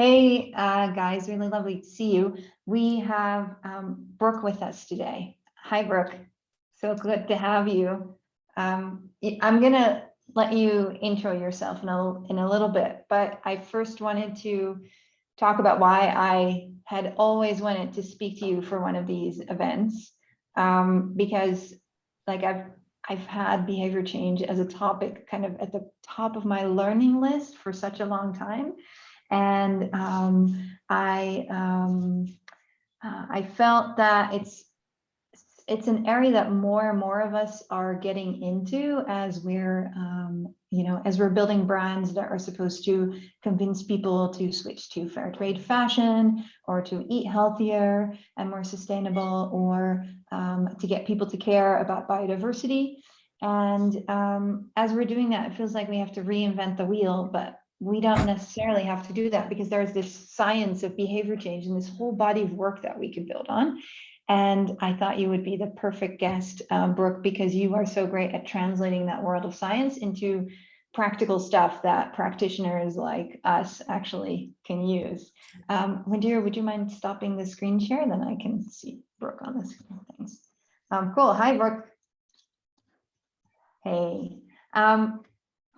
Hey, guys, really lovely to see you. We have Brooke with us today. Hi, Brooke. So good to have you. I'm going to let you intro yourself in a little bit, but I first wanted to talk about why I had always wanted to speak to you for one of these events, because like I've had behavior change as a topic kind of at the top of my learning list for such a long time. And I felt that it's an area that more and more of us are getting into as we're as we're building brands that are supposed to convince people to switch to fair trade fashion, or to eat healthier and more sustainable, or to get people to care about biodiversity. And as we're doing that, it feels like we have to reinvent the wheel, but we don't necessarily have to do that, because there's this science of behavior change and this whole body of work that we could build on. And I thought you would be the perfect guest, Brooke, because you are so great at translating that world of science into practical stuff that practitioners like us actually can use. Wendy, would you mind stopping the screen share? Then I can see Brooke on the screen. Thanks. Cool. Hi, Brooke. Hey.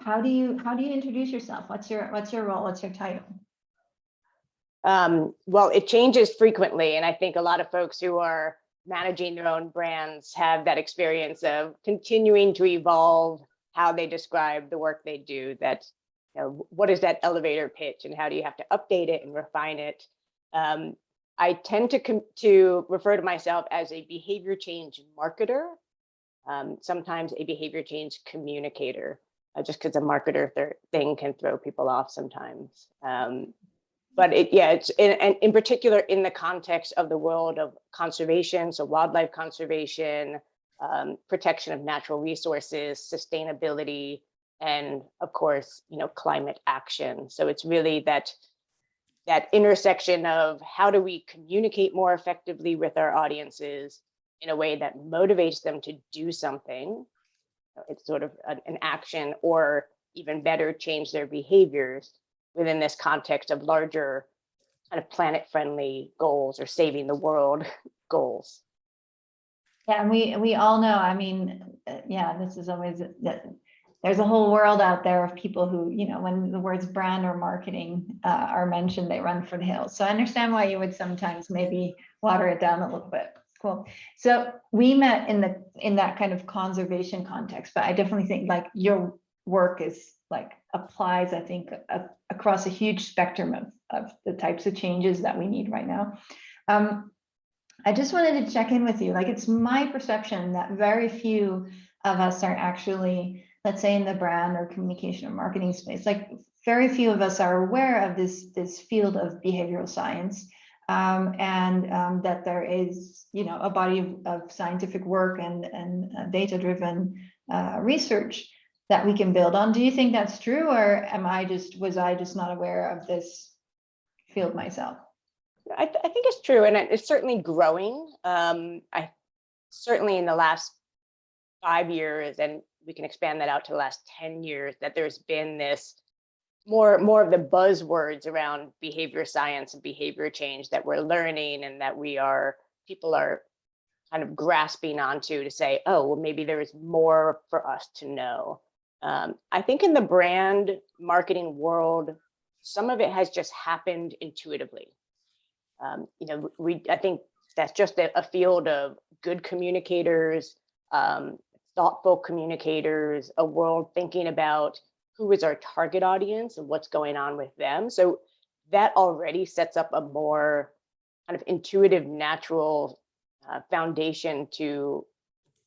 How do you introduce yourself? What's your role? What's your title? Well, it changes frequently, and I think a lot of folks who are managing their own brands have that experience of continuing to evolve how they describe the work they do. That, what is that elevator pitch, and how do you have to update it and refine it? I tend to refer to myself as a behavior change marketer, sometimes a behavior change communicator. Just because a marketer thing can throw people off sometimes. But it's in particular in the context of the world of conservation, so wildlife conservation, protection of natural resources, sustainability, and of course, climate action. So it's really that intersection of how do we communicate more effectively with our audiences in a way that motivates them to do something. It's sort of an action, or even better, change their behaviors within this context of larger kind of planet-friendly goals or saving the world goals. Yeah, and we all know, I mean, this is always, there's a whole world out there of people who, when the words brand or marketing are mentioned, they run for the hills. So I understand why you would sometimes maybe water it down a little bit. Cool. So we met in that kind of conservation context, but I definitely think like your work is applies, I think, across a huge spectrum of the types of changes that we need right now. I just wanted to check in with you. It's my perception that very few of us are actually, let's say, in the brand or communication or marketing space. Very few of us are aware of this field of behavioral science. And that there is, a body of scientific work and data-driven research that we can build on. Do you think that's true, or was I just not aware of this field myself? I think it's true, and it's certainly growing. I certainly in the last 5 years, and we can expand that out to the last 10 years, that there's been this more of the buzzwords around behavior science and behavior change that we're learning, and that people are kind of grasping onto to say, oh, well, maybe there is more for us to know. I think in the brand marketing world, some of it has just happened intuitively. I think that's just a field of good communicators, thoughtful communicators, a world thinking about who is our target audience and what's going on with them. So that already sets up a more kind of intuitive, natural foundation to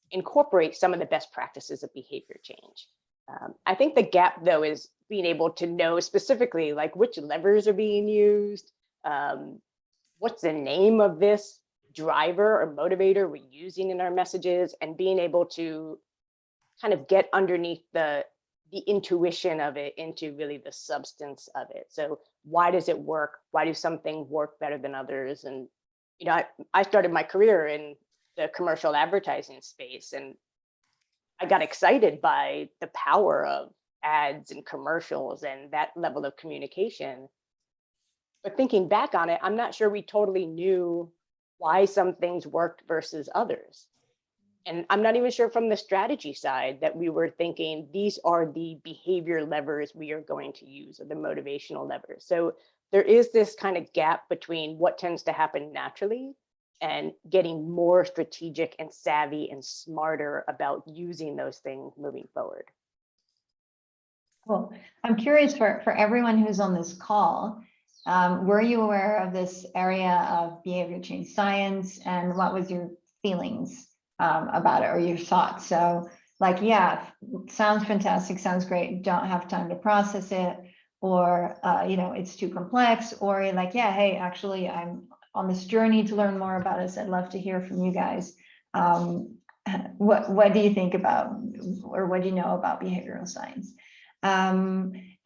incorporate some of the best practices of behavior change. I think the gap, though, is being able to know specifically which levers are being used, what's the name of this driver or motivator we're using in our messages, and being able to kind of get underneath the intuition of it into really the substance of it. So why does it work? Why do some things work better than others? And, I started my career in the commercial advertising space, and I got excited by the power of ads and commercials and that level of communication. But thinking back on it, I'm not sure we totally knew why some things worked versus others. And I'm not even sure from the strategy side that we were thinking these are the behavior levers we are going to use, or the motivational levers. So there is this kind of gap between what tends to happen naturally and getting more strategic and savvy and smarter about using those things moving forward. Cool. I'm curious for everyone who's on this call, were you aware of this area of behavior change science, and what was your feelings about it, or your thoughts? So like, yeah, sounds fantastic, sounds great, don't have time to process it, or you know, it's too complex, or you're like, yeah, hey, actually I'm on this journey to learn more about this, I'd love to hear from you guys. What do you think about, or what do you know about behavioral science?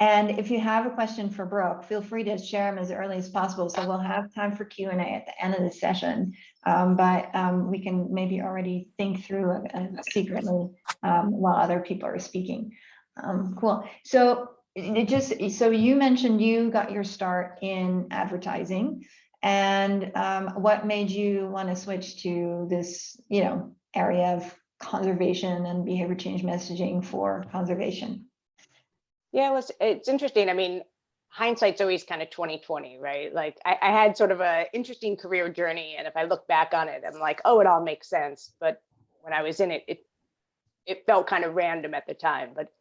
And if you have a question for Brooke, feel free to share them as early as possible. So we'll have time for Q&A at the end of the session. But we can maybe already think through secretly while other people are speaking. Cool. So so you mentioned you got your start in advertising, and what made you want to switch to this, you know, area of conservation and behavior change messaging for conservation? Yeah, it's interesting. I mean, hindsight's always kind of 2020, right? Like I had sort of an interesting career journey, and if I look back on it, I'm like, oh, it all makes sense. But when I was in it, it felt kind of random at the time. But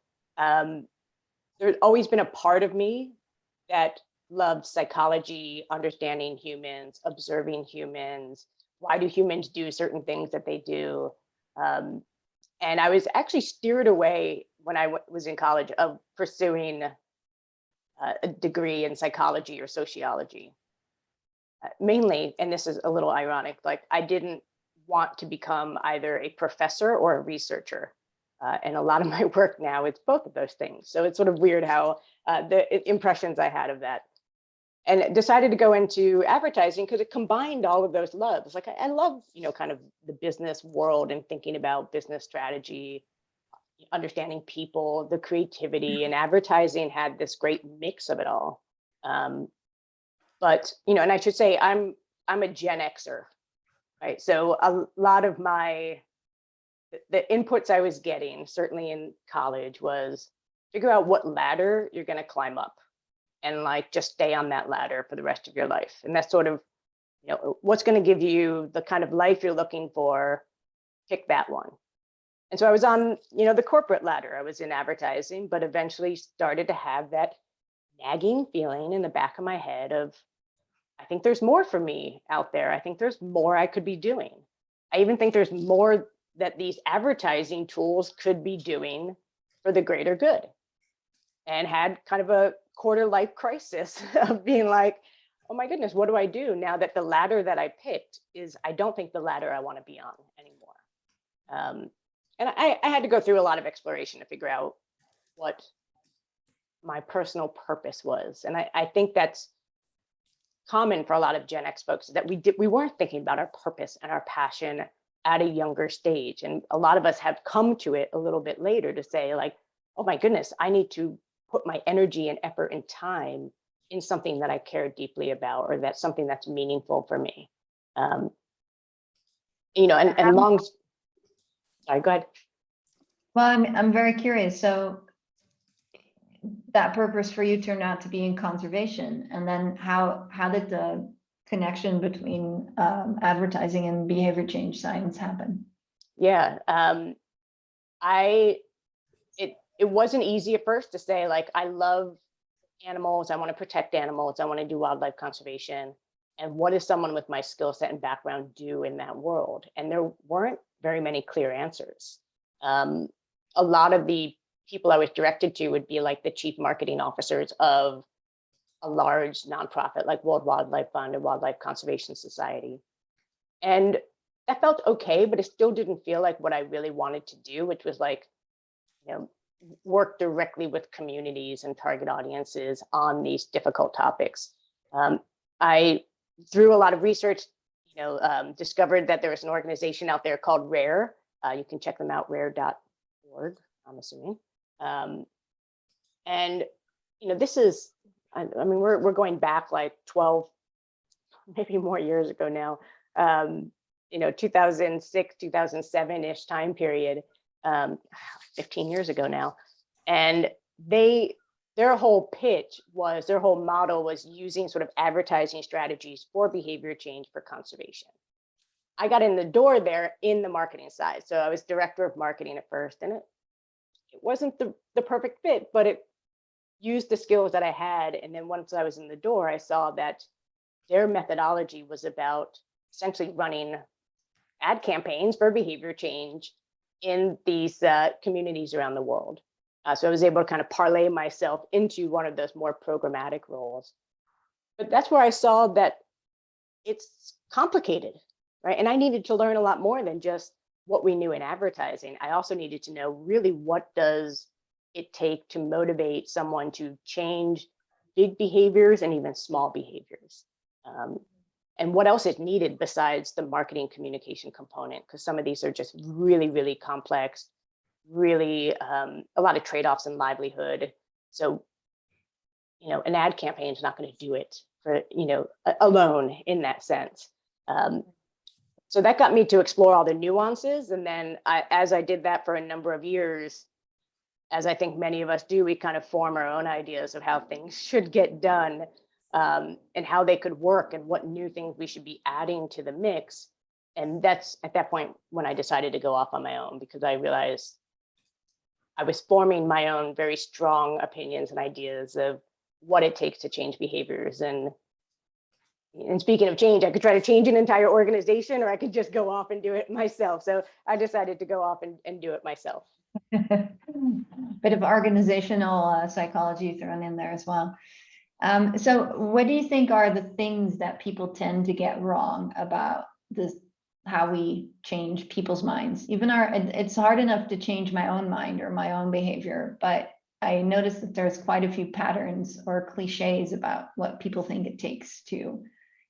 there's always been a part of me that loved psychology, understanding humans, observing humans. Why do humans do certain things that they do? And I was actually steered away when I was in college of pursuing a degree in psychology or sociology. Mainly, and this is a little ironic, like I didn't want to become either a professor or a researcher. And a lot of my work now, it's both of those things. So it's sort of weird how the impressions I had of that. And decided to go into advertising because it combined all of those loves. Like I love, you know, kind of the business world and thinking about business strategy, understanding people, the creativity, and advertising had this great mix of it all. But, you know, and I should say I'm a Gen Xer, right? So a lot of the inputs I was getting, certainly in college, was figure out what ladder you're going to climb up, and like just stay on that ladder for the rest of your life. And that's sort of, you know, what's going to give you the kind of life you're looking for, pick that one. And so I was on, you know, the corporate ladder. I was in advertising, but eventually started to have that nagging feeling in the back of my head of, I think there's more for me out there. I think there's more I could be doing. I even think there's more that these advertising tools could be doing for the greater good. And had kind of a quarter life crisis of being like, oh my goodness, what do I do now that the ladder that I picked is, I don't think the ladder I want to be on anymore. And I had to go through a lot of exploration to figure out what my personal purpose was. And I think that's common for a lot of Gen X folks, that we weren't thinking about our purpose and our passion at a younger stage. And a lot of us have come to it a little bit later to say like, oh my goodness, I need to put my energy and effort and time in something that I care deeply about, or that's something that's meaningful for me. You know, and long, sorry, go ahead. Well, I'm very curious. So that purpose for you turned out to be in conservation, and then how did the connection between advertising and behavior change science happen? Yeah, it wasn't easy at first to say like, I love animals, I want to protect animals, I want to do wildlife conservation, and what does someone with my skill set and background do in that world? And there weren't very many clear answers. A lot of the people I was directed to would be like the chief marketing officers of a large nonprofit like World Wildlife Fund and Wildlife Conservation Society. And that felt okay, but it still didn't feel like what I really wanted to do, which was like, you know, work directly with communities and target audiences on these difficult topics. I, through a lot of research, you know, discovered that there was an organization out there called RARE. You can check them out, rare.org, I'm assuming. And, you know, this is I mean, we're going back like 12, maybe more years ago now. 2006, 2007-ish time period, 15 years ago now. And their whole pitch was, their whole model was using sort of advertising strategies for behavior change for conservation. I got in the door there in the marketing side. So I was director of marketing at first, and it wasn't the perfect fit, but it used the skills that I had. And then once I was in the door, I saw that their methodology was about essentially running ad campaigns for behavior change in these communities around the world. So I was able to kind of parlay myself into one of those more programmatic roles. But that's where I saw that it's complicated, right? And I needed to learn a lot more than just what we knew in advertising. I also needed to know really what does it take to motivate someone to change big behaviors and even small behaviors. And what else is needed besides the marketing communication component, because some of these are just really, really complex, really a lot of trade-offs in livelihood. So, an ad campaign is not going to do it for, alone in that sense. So that got me to explore all the nuances. And then as I did that for a number of years, as I think many of us do, we kind of form our own ideas of how things should get done, and how they could work and what new things we should be adding to the mix. And that's at that point when I decided to go off on my own, because I realized I was forming my own very strong opinions and ideas of what it takes to change behaviors. And speaking of change, I could try to change an entire organization, or I could just go off and do it myself. So I decided to go off and do it myself. Bit of organizational psychology thrown in there as well. So what do you think are the things that people tend to get wrong about this, how we change people's minds? It's hard enough to change my own mind or my own behavior, but I noticed that there's quite a few patterns or cliches about what people think it takes to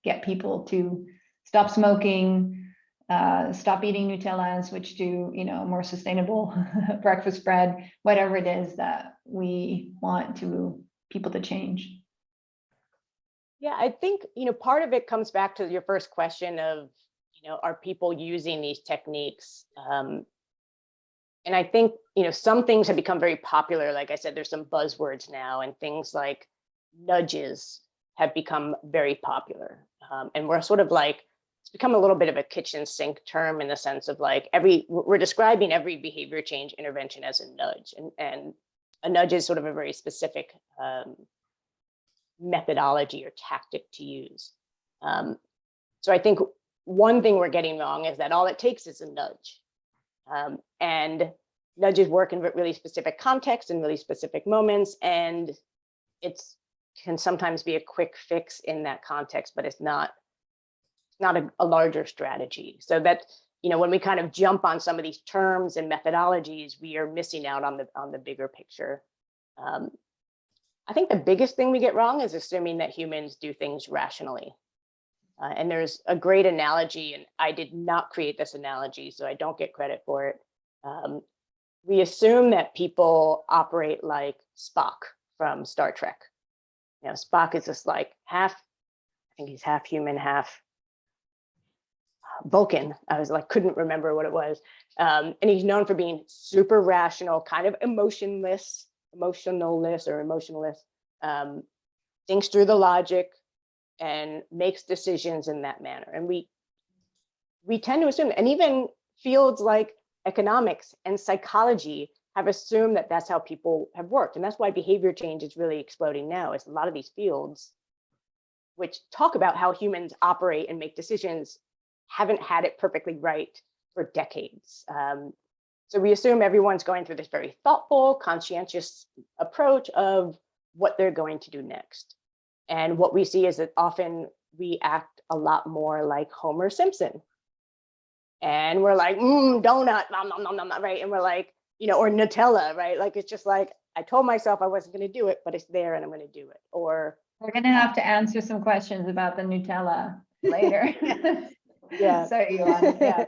get people to stop smoking, stop eating Nutella and switch to, more sustainable breakfast bread, whatever it is that we want people to change. Yeah, I think, part of it comes back to your first question of, are people using these techniques? And I think, some things have become very popular. Like I said, there's some buzzwords now, and things like nudges have become very popular. And we're sort of like, it's become a little bit of a kitchen sink term, in the sense of like we're describing every behavior change intervention as a nudge. And a nudge is sort of a very specific methodology or tactic to use. So I think one thing we're getting wrong is that all it takes is a nudge. And nudges work in really specific contexts and really specific moments, and it can sometimes be a quick fix in that context, but it's not a larger strategy. So that, when we kind of jump on some of these terms and methodologies, we are missing out on the bigger picture. I think the biggest thing we get wrong is assuming that humans do things rationally. And there's a great analogy, and I did not create this analogy, so I don't get credit for it. We assume that people operate like Spock from Star Trek. Spock is just like I think he's half human, half Vulcan. I was like, couldn't remember what it was. And he's known for being super rational, kind of emotionless, thinks through the logic and makes decisions in that manner. And we tend to assume, and even fields like economics and psychology have assumed that that's how people have worked. And that's why behavior change is really exploding now, is a lot of these fields which talk about how humans operate and make decisions haven't had it perfectly right for decades. So we assume everyone's going through this very thoughtful, conscientious approach of what they're going to do next. And what we see is that often we act a lot more like Homer Simpson. And we're like, donut, nom, nom, nom, nom, right? And we're like, or Nutella, right? Like, it's just like, I told myself I wasn't going to do it, but it's there and I'm going to do it. Or we're going to have to answer some questions about the Nutella later. Yeah. Sorry, yeah.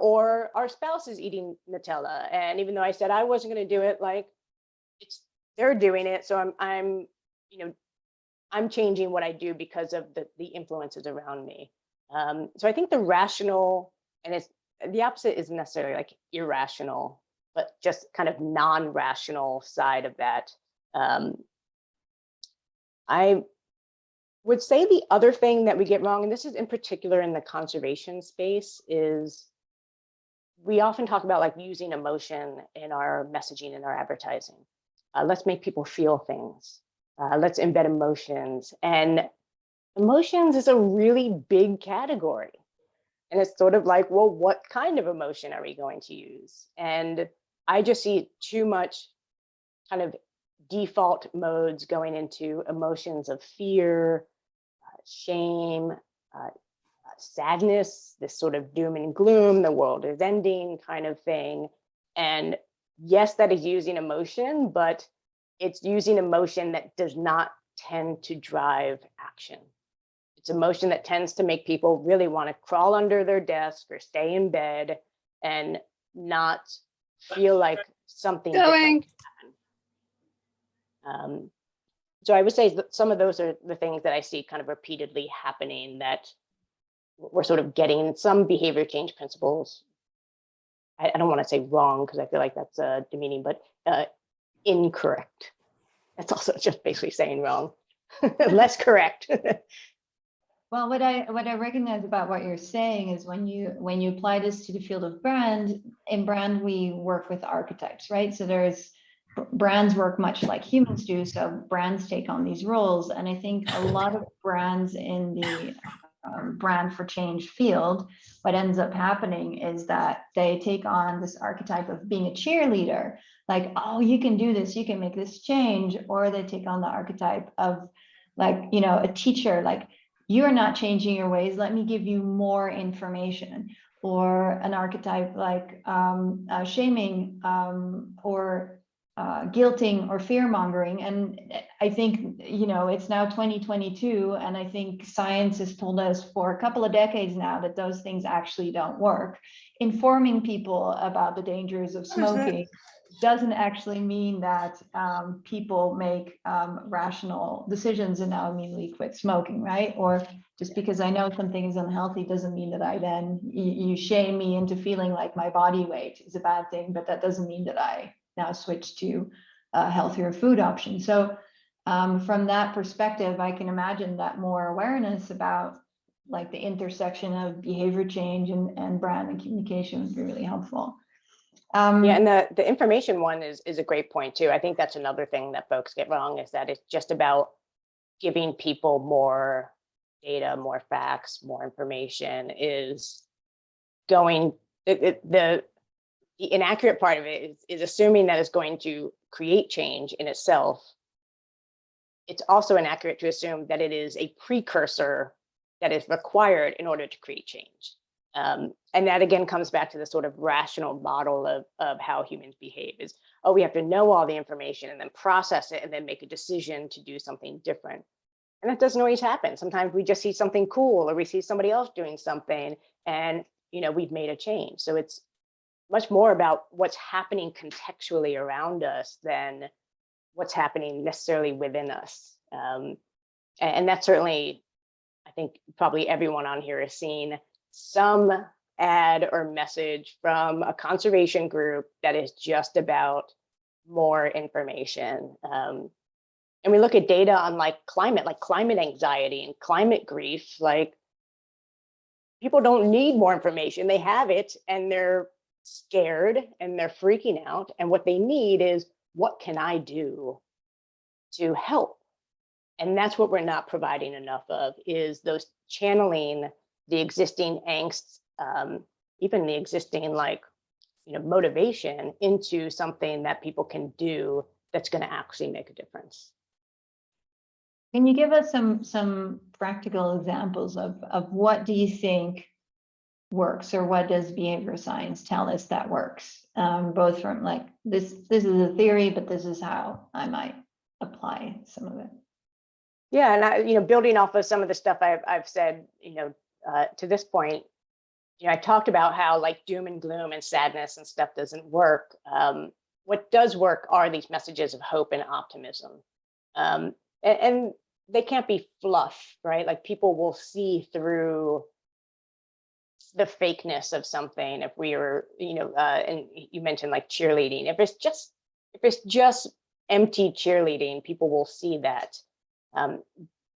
Or our spouse is eating Nutella, and even though I said I wasn't going to do it, like they're doing it, so I'm I'm changing what I do because of the influences around me. So I think the rational, and it's the opposite isn't necessarily like irrational, but just kind of non-rational side of that. I would say the other thing that we get wrong, and this is in particular in the conservation space, is we often talk about like using emotion in our messaging and our advertising. Let's make people feel things. Let's embed emotions. And emotions is a really big category. And it's sort of like, well, what kind of emotion are we going to use? And I just see too much kind of default modes going into emotions of fear, shame, sadness, this sort of doom and gloom, the world is ending kind of thing. And yes, that is using emotion, but it's using emotion that does not tend to drive action. It's emotion that tends to make people really want to crawl under their desk or stay in bed and not feel like something different happened. So I would say that some of those are the things that I see kind of repeatedly happening, that we're sort of getting some behavior change principles. I don't want to say wrong because I feel like that's demeaning, but incorrect. That's also just basically saying wrong, less correct. Well, what I recognize about what you're saying is when you apply this to the field of brand, in brand we work with archetypes, right? So there's brands work much like humans do, so brands take on these roles, and I think a lot of brands in the brand for change field, what ends up happening is that they take on this archetype of being a cheerleader, like, oh, you can do this, you can make this change, or they take on the archetype of like, a teacher, like, you're not changing your ways, let me give you more information, or an archetype like shaming or guilting or fear mongering. And I think, it's now 2022, and I think science has told us for a couple of decades now that those things actually don't work. Informing people about the dangers of smoking doesn't actually mean that people make rational decisions and now immediately quit smoking, right? Or just because I know something is unhealthy doesn't mean that I then, you shame me into feeling like my body weight is a bad thing, but that doesn't mean that I now switch to a healthier food option. So from that perspective, I can imagine that more awareness about like the intersection of behavior change and brand and communication would be really helpful. Yeah, and the information one is a great point too. I think that's another thing that folks get wrong, is that it's just about giving people more data, more facts, more information. Is going the inaccurate part of it is assuming that it's going to create change in itself. It's also inaccurate to assume that it is a precursor that is required in order to create change. And that again comes back to the sort of rational model of how humans behave, is, oh, we have to know all the information and then process it and then make a decision to do something different. And that doesn't always happen. Sometimes we just see something cool, or we see somebody else doing something and, we've made a change. So it's much more about what's happening contextually around us than what's happening necessarily within us. And that's certainly, I think probably everyone on here has seen some ad or message from a conservation group that is just about more information. And we look at data on like climate anxiety and climate grief, like people don't need more information. They have it and they're scared and they're freaking out. And what they need is, what can I do to help? And that's what we're not providing enough of, is those channeling the existing angst, even the existing motivation into something that people can do that's going to actually make a difference. Can you give us some practical examples of what do you think works, or what does behavioral science tell us that works? Both from like this is a theory, but this is how I might apply some of it. Yeah, and building off of some of the stuff I've said, to this point, I talked about how like doom and gloom and sadness and stuff doesn't work. What does work are these messages of hope and optimism. and they can't be fluff, right? Like people will see through the fakeness of something. If we were, and you mentioned like cheerleading, if it's just empty cheerleading, people will see that.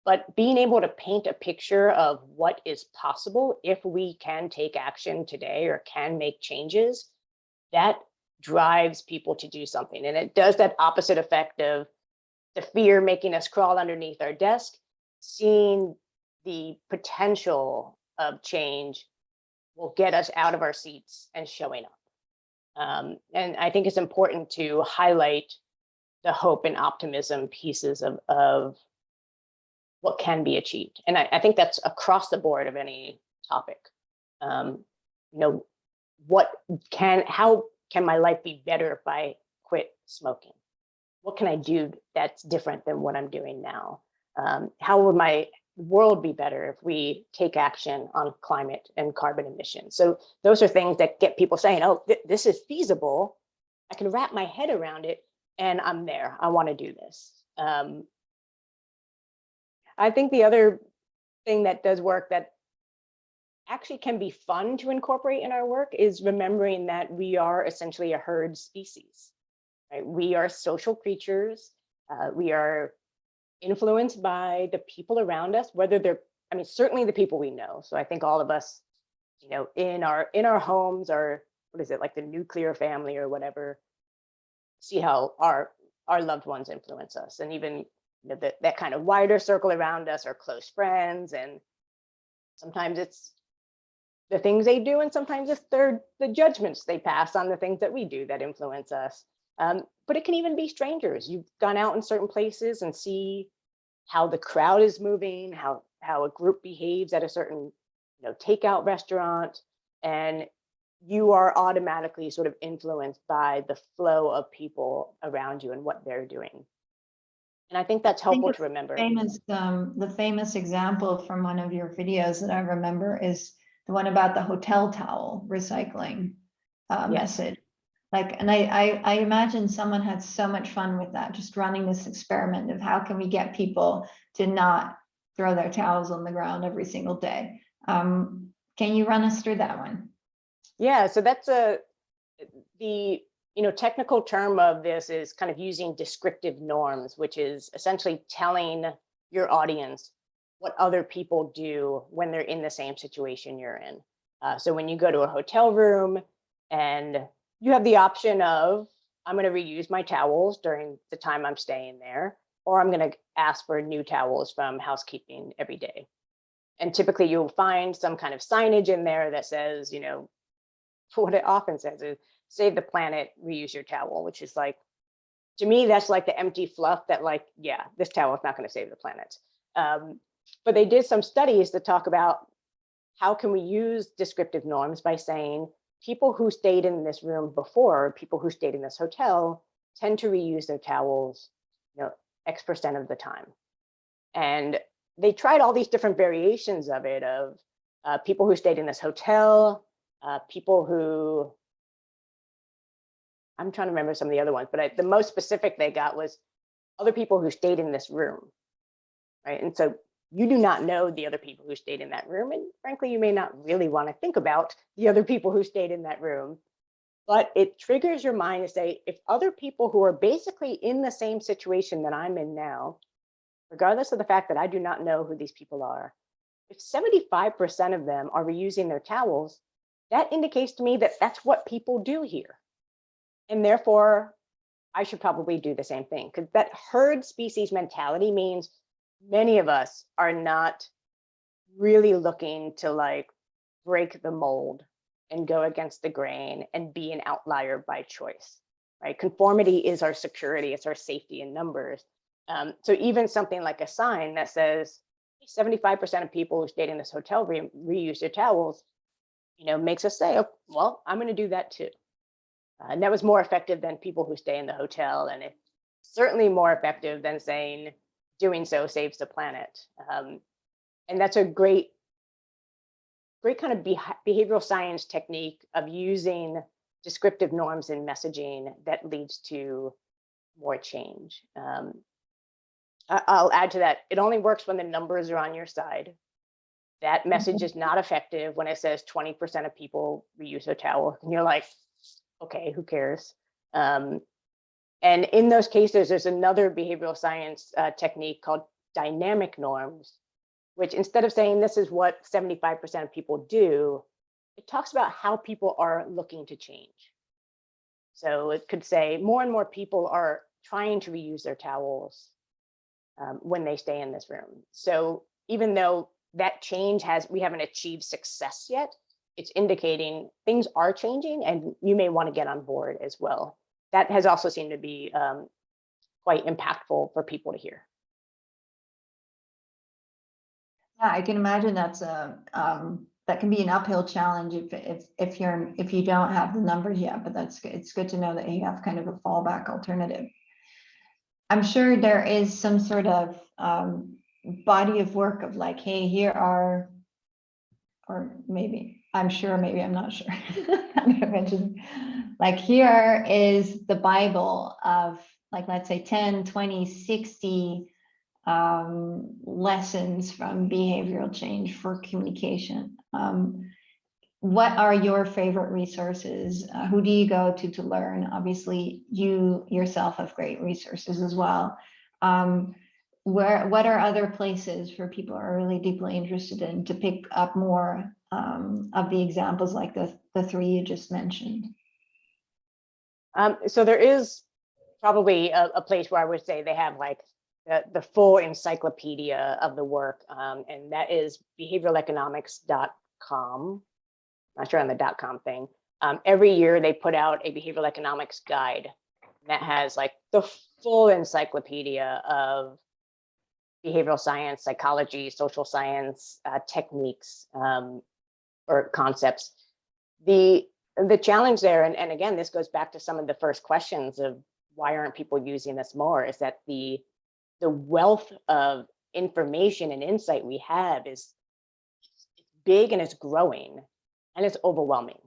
But being able to paint a picture of what is possible if we can take action today or can make changes, that drives people to do something. And it does that opposite effect of the fear making us crawl underneath our desk. Seeing the potential of change will get us out of our seats and showing up. And I think it's important to highlight the hope and optimism pieces of what can be achieved. And I think that's across the board of any topic. How can my life be better if I quit smoking? What can I do that's different than what I'm doing now? How would my world be better if we take action on climate and carbon emissions? So those are things that get people saying, oh, this is feasible. I can wrap my head around it and I'm there. I want to do this. I think the other thing that does work that actually can be fun to incorporate in our work is remembering that we are essentially a herd species, right? We are social creatures. We are influenced by the people around us, whether they're, certainly the people we know. So I think all of us, in our homes, or what is it, like the nuclear family or whatever, see how our loved ones influence us. And even that kind of wider circle around us, our close friends, and sometimes it's the things they do, and sometimes it's the judgments they pass on the things that we do that influence us. But it can even be strangers. You've gone out in certain places and see how the crowd is moving, how a group behaves at a certain takeout restaurant, and you are automatically sort of influenced by the flow of people around you and what they're doing. And I think that's helpful to remember. The famous example from one of your videos that I remember is the one about the hotel towel recycling message. And I imagine someone had so much fun with that, just running this experiment of how can we get people to not throw their towels on the ground every single day. Can you run us through that one? Yeah, so that's the technical term of this is kind of using descriptive norms, which is essentially telling your audience what other people do when they're in the same situation you're in. So when you go to a hotel room and you have the option of, I'm going to reuse my towels during the time I'm staying there, or I'm going to ask for new towels from housekeeping every day. And typically you'll find some kind of signage in there that says, what it often says is, save the planet, reuse your towel, which is like, to me, that's like the empty fluff that like, yeah, this towel is not going to save the planet. But they did some studies that talk about how can we use descriptive norms by saying people who stayed in this room before, people who stayed in this hotel, tend to reuse their towels, X% of the time. And they tried all these different variations of it, of people who stayed in this hotel, people who, I'm trying to remember some of the other ones, but the most specific they got was other people who stayed in this room, right? And so you do not know the other people who stayed in that room. And frankly, you may not really want to think about the other people who stayed in that room, but it triggers your mind to say, if other people who are basically in the same situation that I'm in now, regardless of the fact that I do not know who these people are, if 75% of them are reusing their towels, that indicates to me that that's what people do here. And therefore, I should probably do the same thing, because that herd species mentality means many of us are not really looking to like break the mold and go against the grain and be an outlier by choice, right? Conformity is our security, it's our safety in numbers. So even something like a sign that says 75% of people who stayed in this hotel reuse their towels, makes us say, oh, well, I'm going to do that too. And that was more effective than people who stay in the hotel, and it's certainly more effective than saying doing so saves the planet. And that's a great kind of behavioral science technique of using descriptive norms in messaging that leads to more change. I'll add to that. It only works when the numbers are on your side. That message is not effective when it says 20% of people reuse their towel. And you're like, okay, who cares? And in those cases, there's another behavioral science technique called dynamic norms, which instead of saying this is what 75% of people do, it talks about how people are looking to change. So it could say more and more people are trying to reuse their towels when they stay in this room. So even though that change we haven't achieved success yet, it's indicating things are changing and you may want to get on board as well. That has also seemed to be quite impactful for people to hear. Yeah, I can imagine that's that can be an uphill challenge if you don't have the numbers yet, but it's good to know that you have kind of a fallback alternative. I'm sure there is some sort of body of work of like, hey, here are, or maybe I'm sure, maybe I'm not sure. I mentioned, like, here is the Bible of, like, let's say 10, 20, 60 lessons from behavioral change for communication. What are your favorite resources? Who do you go to learn? Obviously, you yourself have great resources as well. What are other places for people who are really deeply interested in to pick up more of the examples like the three you just mentioned? So there is probably a place where I would say they have like the full encyclopedia of the work, and that is behavioraleconomics.com. Not sure on the .com thing. Every year they put out a behavioral economics guide that has like the full encyclopedia of behavioral science, psychology, social science techniques or concepts. The challenge there, and again, this goes back to some of the first questions of why aren't people using this more, is that the wealth of information and insight we have is big and it's growing and it's overwhelming.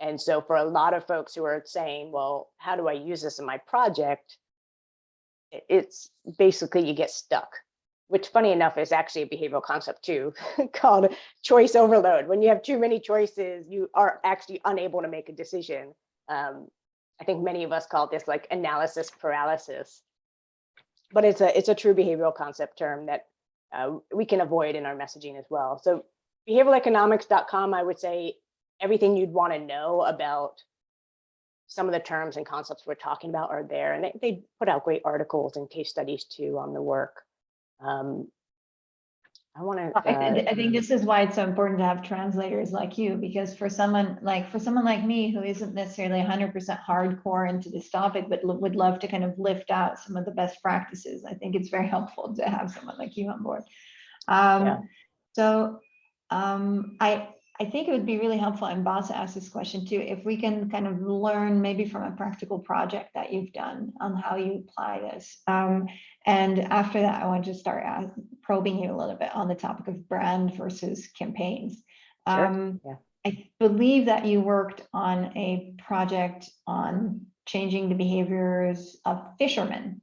And so for a lot of folks who are saying, well, how do I use this in my project? It's basically you get stuck, which funny enough is actually a behavioral concept too, called choice overload. When you have too many choices, you are actually unable to make a decision. I think many of us call this like analysis paralysis, but it's a true behavioral concept term that we can avoid in our messaging as well. So behavioraleconomics.com, I would say everything you'd want to know about some of the terms and concepts we're talking about are there. And they put out great articles and case studies too on the work. I think this is why it's so important to have translators like you, because for someone like me who isn't necessarily 100% hardcore into this topic, but would love to kind of lift out some of the best practices, I think it's very helpful to have someone like you on board. So I think it would be really helpful, and Boss asked this question too, if we can kind of learn maybe from a practical project that you've done on how you apply this. And after that, I want to start probing you a little bit on the topic of brand versus campaigns. Sure. Yeah. I believe that you worked on a project on changing the behaviors of fishermen.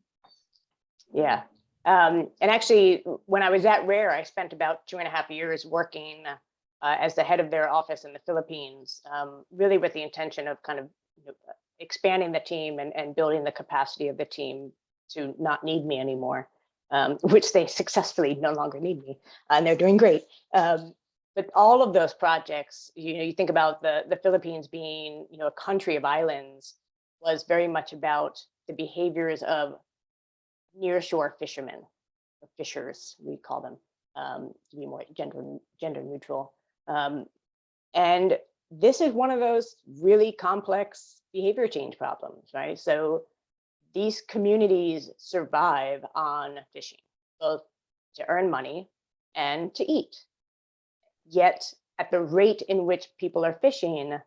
Yeah. And actually, when I was at Rare, I spent about 2.5 years working as the head of their office in the Philippines, really with the intention of kind of expanding the team and building the capacity of the team to not need me anymore, which they successfully no longer need me, and they're doing great. But all of those projects, you think about the Philippines being, a country of islands, was very much about the behaviors of nearshore fishermen, or fishers, we call them, to be more gender neutral. And this is one of those really complex behavior change problems, right? So these communities survive on fishing, both to earn money and to eat. Yet at the rate in which people are fishing,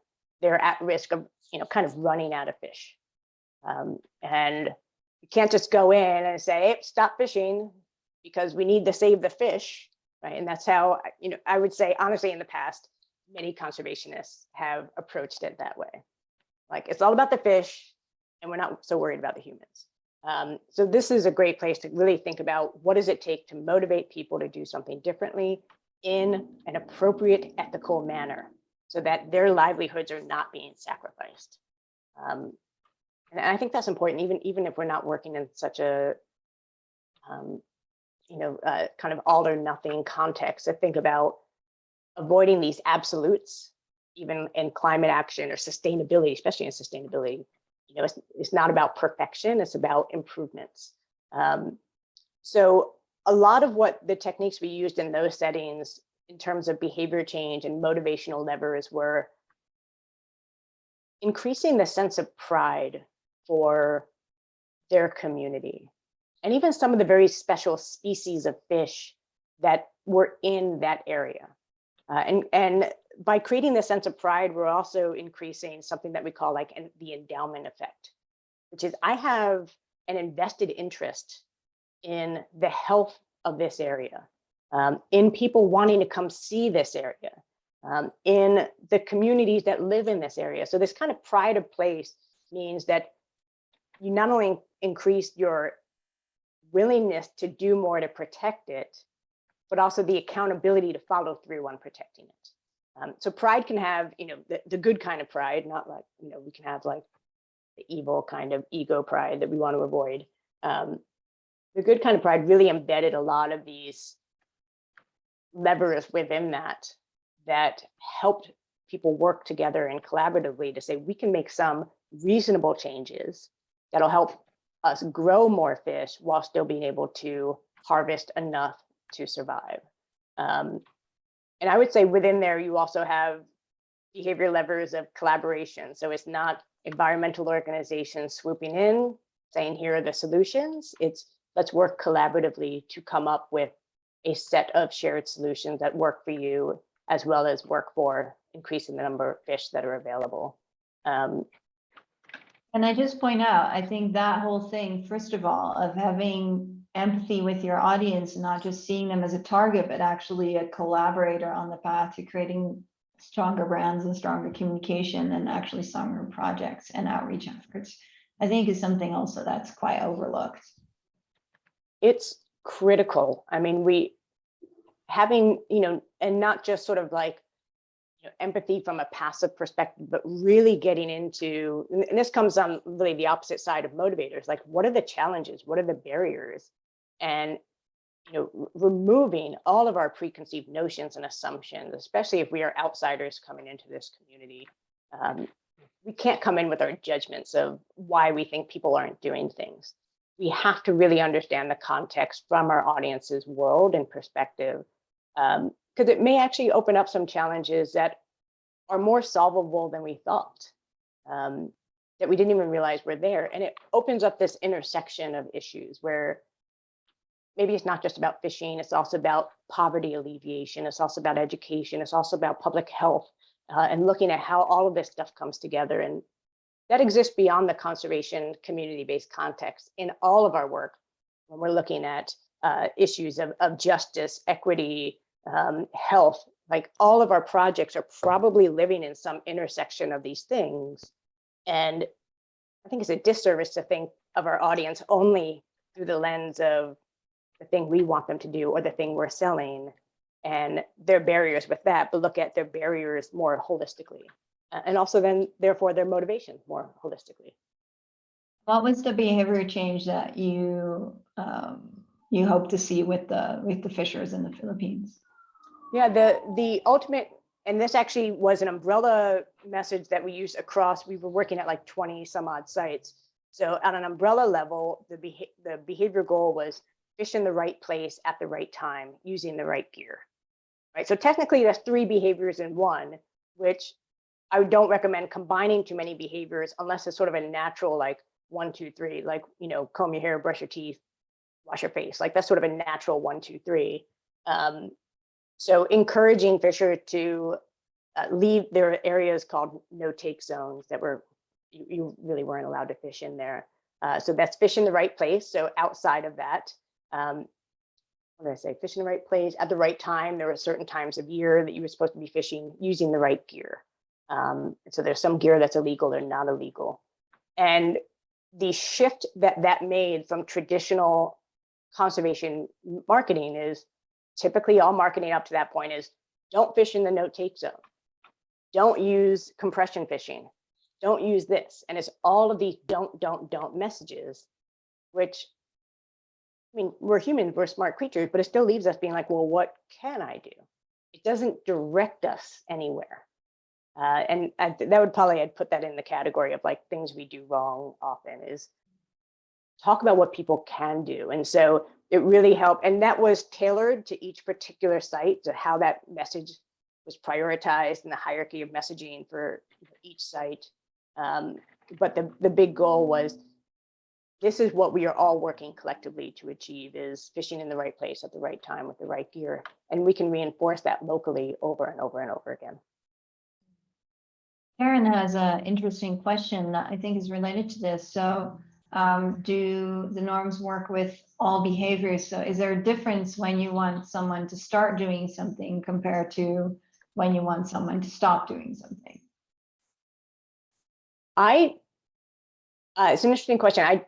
they're at risk of, kind of running out of fish. And you can't just go in and say, hey, stop fishing because we need to save the fish, right? And that's how, I would say, honestly, in the past, many conservationists have approached it that way. Like, it's all about the fish and we're not so worried about the humans. So this is a great place to really think about what does it take to motivate people to do something differently in an appropriate ethical manner so that their livelihoods are not being sacrificed. And I think that's important, even if we're not working in such a, kind of all or nothing context, to think about avoiding these absolutes, even in climate action or sustainability, especially in sustainability. It's not about perfection, it's about improvements. So a lot of what the techniques we used in those settings in terms of behavior change and motivational levers were increasing the sense of pride for their community. And even some of the very special species of fish that were in that area. And by creating this sense of pride, we're also increasing something that we call like the endowment effect, which is I have an invested interest in the health of this area, in people wanting to come see this area, in the communities that live in this area. So this kind of pride of place means that you not only increase your willingness to do more to protect it, but also the accountability to follow through on protecting it. So pride can have, the good kind of pride, not like, we can have like the evil kind of ego pride that we want to avoid. The good kind of pride really embedded a lot of these levers within that helped people work together and collaboratively to say, we can make some reasonable changes that'll help us grow more fish while still being able to harvest enough to survive. And I would say within there, you also have behavior levers of collaboration. So it's not environmental organizations swooping in, saying, here are the solutions. It's let's work collaboratively to come up with a set of shared solutions that work for you, as well as work for increasing the number of fish that are available. And I just point out, I think that whole thing, first of all, of having empathy with your audience, not just seeing them as a target, but actually a collaborator on the path to creating stronger brands and stronger communication and actually stronger projects and outreach efforts, I think is something also that's quite overlooked. It's critical. I mean, having, and not just sort of like, empathy from a passive perspective, but really getting into, and this comes on really the opposite side of motivators, like what are the challenges, what are the barriers, and removing all of our preconceived notions and assumptions, especially if we are outsiders coming into this community. We can't come in with our judgments of why we think people aren't doing things. We have to really understand the context from our audience's world and perspective, because it may actually open up some challenges that are more solvable than we thought, that we didn't even realize were there. And it opens up this intersection of issues where maybe it's not just about fishing, it's also about poverty alleviation, it's also about education, it's also about public health, and looking at how all of this stuff comes together. And that exists beyond the conservation community-based context in all of our work when we're looking at issues of justice, equity, health. Like all of our projects are probably living in some intersection of these things. And I think it's a disservice to think of our audience only through the lens of the thing we want them to do or the thing we're selling and their barriers with that, but look at their barriers more holistically. And also then, therefore, their motivation more holistically. What was the behavior change that you hope to see with the fishers in the Philippines? Yeah, the ultimate, and this actually was an umbrella message that we used across. We were working at like 20 some odd sites. So at an umbrella level, the behavior goal was fish in the right place at the right time, using the right gear. Right. So technically, that's 3 behaviors in one, which I don't recommend combining too many behaviors unless it's sort of a natural, like 1, 2, 3, like, comb your hair, brush your teeth, wash your face. Like that's sort of a natural 1, 2, 3. So encouraging fishers to leave. There are areas called no-take zones that you really weren't allowed to fish in there. So that's fish in the right place. So outside of that, what did I say? Fish in the right place at the right time. There were certain times of year that you were supposed to be fishing using the right gear. So there's some gear that's illegal or not illegal. And the shift that made from traditional conservation marketing is typically all marketing up to that point is don't fish in the no take zone. Don't use compression fishing. Don't use this. And it's all of these don't messages, which, I mean, we're humans, we're smart creatures, but it still leaves us being like, well, what can I do? It doesn't direct us anywhere. And that would probably, I'd put that in the category of like things we do wrong often is talk about what people can do. And so it really helped. And that was tailored to each particular site, to how that message was prioritized in the hierarchy of messaging for each site. But the big goal was, this is what we are all working collectively to achieve, is fishing in the right place at the right time with the right gear. And we can reinforce that locally over and over and over again. Karen has an interesting question that I think is related to this. So do the norms work with all behaviors? So is there a difference when you want someone to start doing something compared to when you want someone to stop doing something? It's an interesting question. I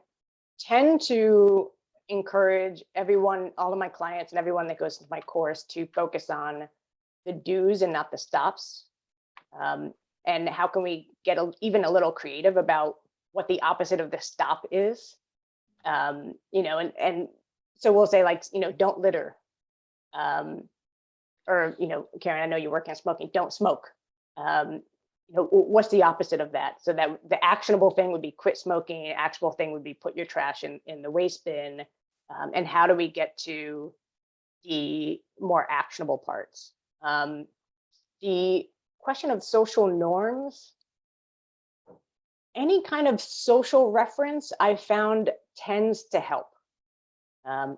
tend to encourage everyone, all of my clients and everyone that goes to my course, to focus on the do's and not the stops. And how can we get even a little creative about what the opposite of the stop is? You know, and so we'll say, like, you know, don't litter. Or, you know, Karen, I know you're working on smoking, don't smoke. You know, what's the opposite of that? So that the actionable thing would be quit smoking, actionable thing would be put your trash in the waste bin. And how do we get to the more actionable parts? The question of social norms, any kind of social reference I found tends to help.